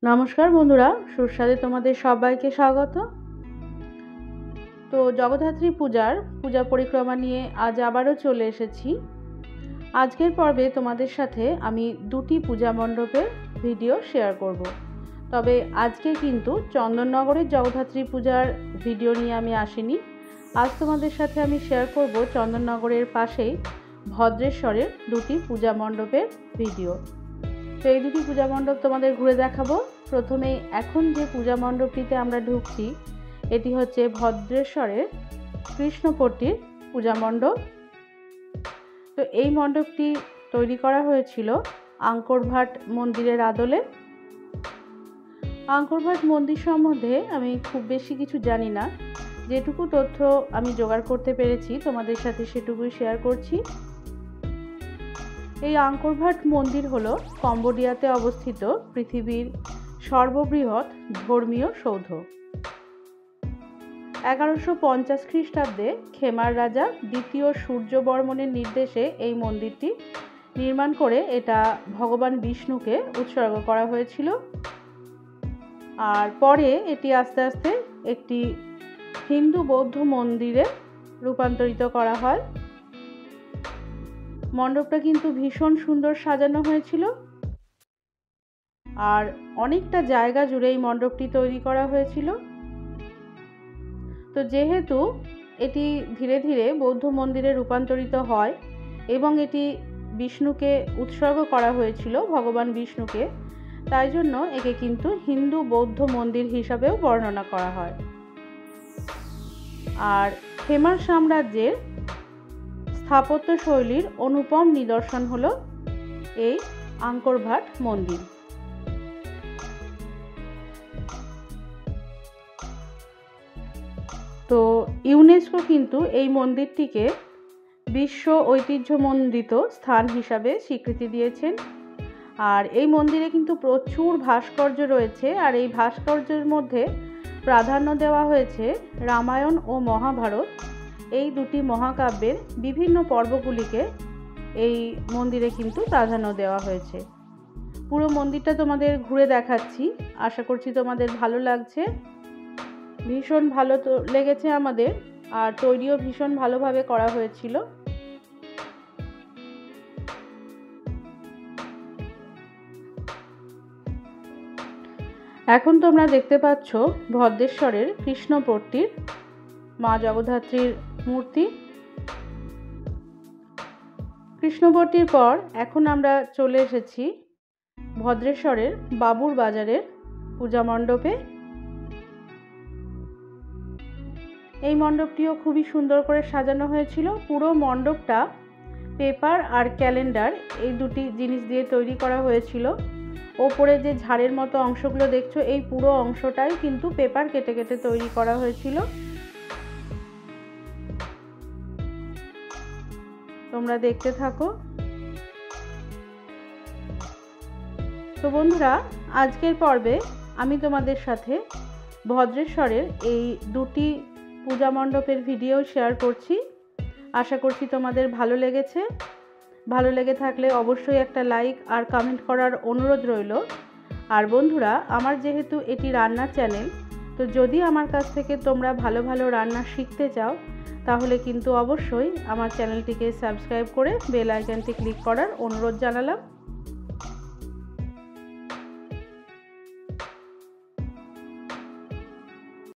নমস্কার বন্ধুরা, সুস্বাদে তোমাদের সবাইকে স্বাগত। তো জগদ্ধাত্রী পূজা পরিক্রমা নিয়ে আজ আবারও চলে এসেছি। আজকের পর্বে তোমাদের সাথে আমি দুটি পূজা মণ্ডপের ভিডিও শেয়ার করব। তবে আজকে কিন্তু চন্দননগরের জগদ্ধাত্রী পূজার ভিডিও নিয়ে আমি আসিনি। আজ তোমাদের সাথে আমি শেয়ার করব চন্দননগরের পাশেই ভদ্রেশ্বরের দুটি পূজা মণ্ডপের ভিডিও। তো এই দুটি পূজা মণ্ডপ তোমাদের ঘুরে দেখাবো। প্রথমেই এখন যে পূজা মণ্ডপটিতে আমরা ঢুকছি এটি হচ্ছে ভদ্রেশ্বরের কৃষ্ণপট্টির পূজা মণ্ডপ। তো এই মণ্ডপটি তৈরি করা হয়েছিল আঙ্করভাট মন্দিরের আদলে। আঙ্করভাট মন্দির সম্বন্ধে আমি খুব বেশি কিছু জানি না, যেটুকু তথ্য আমি জোগাড় করতে পেরেছি তোমাদের সাথে সেটুকুই শেয়ার করছি। এই আঙ্করভাট মন্দির হলো কম্বোডিয়াতে অবস্থিত পৃথিবীর সর্ববৃহৎ ধর্মীয় সৌধ। 1150 খ্রিস্টাব্দে খেমার রাজা দ্বিতীয় সূর্যবর্মনের নির্দেশে এই মন্দিরটি নির্মাণ করে এটা ভগবান বিষ্ণুকে উৎসর্গ করা হয়েছিল। আর পরে এটি আস্তে আস্তে একটি হিন্দু বৌদ্ধ মন্দিরে রূপান্তরিত করা হয়। মণ্ডপটা কিন্তু ভীষণ সুন্দর সাজানো হয়েছিল, আর অনেকটা জায়গা জুড়ে এই মণ্ডপটি তৈরি করা হয়েছিল। তো যেহেতু এটি ধীরে ধীরে বৌদ্ধ মন্দিরে রূপান্তরিত হয় এবং এটি বিষ্ণুকে উৎসর্গ করা হয়েছিল, ভগবান বিষ্ণুকে, তাই জন্য একে কিন্তু হিন্দু বৌদ্ধ মন্দির হিসাবেও বর্ণনা করা হয়। আর খেমার সাম্রাজ্যের স্থাপত্য শৈলীর অনুপম নিদর্শন হলো এই আঙ্করভাট মন্দির। তো ইউনেস্কো কিন্তু এই মন্দিরটিকে বিশ্ব ঐতিহ্যমণ্ডিত স্থান হিসাবে স্বীকৃতি দিয়েছেন। আর এই মন্দিরে কিন্তু প্রচুর ভাস্কর্য রয়েছে, আর এই ভাস্কর্যের মধ্যে প্রাধান্য দেওয়া হয়েছে রামায়ণ ও মহাভারত, এই দুটি মহাকাব্যের বিভিন্ন পর্বগুলিকে এই মন্দিরে কিন্তু প্রাধান্য দেওয়া হয়েছে। পুরো মন্দিরটা তোমাদের ঘুরে দেখাচ্ছি, আশা করছি তোমাদের ভালো লাগছে। ভীষণ ভালো তো লেগেছে আমাদের, আর তৈরিও ভীষণ ভালোভাবে করা হয়েছিল। এখন তোমরা দেখতে পাচ্ছ ভদ্রেশ্বরের কৃষ্ণপট্টির মা জগদ্ধাত্রীর মূর্তি। কৃষ্ণপট্টির পর এখন আমরা চলে এসেছি ভদ্রেশ্বরের বাবুর বাজারের পূজা মণ্ডপে। এই মণ্ডপটিও খুবই সুন্দর করে সাজানো হয়েছিল। পুরো মণ্ডপটা পেপার আর ক্যালেন্ডার এই দুটি জিনিস দিয়ে তৈরি করা হয়েছিল। ওপরে যে ঝাড়ের মতো অংশগুলো দেখছো, এই পুরো অংশটাই কিন্তু পেপার কেটে কেটে তৈরি করা হয়েছিল। তোমরা দেখতে থাকো। তো বন্ধুরা, আজকের পর্বে আমি তোমাদের সাথে ভদ্রেশ্বরের এই দুটি পূজা মণ্ডপের ভিডিও শেয়ার করছি। আশা করছি তোমাদের ভালো লেগেছে। ভালো লেগে থাকলে অবশ্যই একটা লাইক আর কমেন্ট করার অনুরোধ রইল। আর বন্ধুরা, আমার যেহেতু এটি রান্নার চ্যানেল, তো যদি আমার কাছ থেকে তোমরা ভালো ভালো রান্না শিখতে চাও তাহলে কিন্তু অবশ্যই আমার চ্যানেলটিকে সাবস্ক্রাইব করে বেল আইকনটি ক্লিক করার অনুরোধ জানালাম।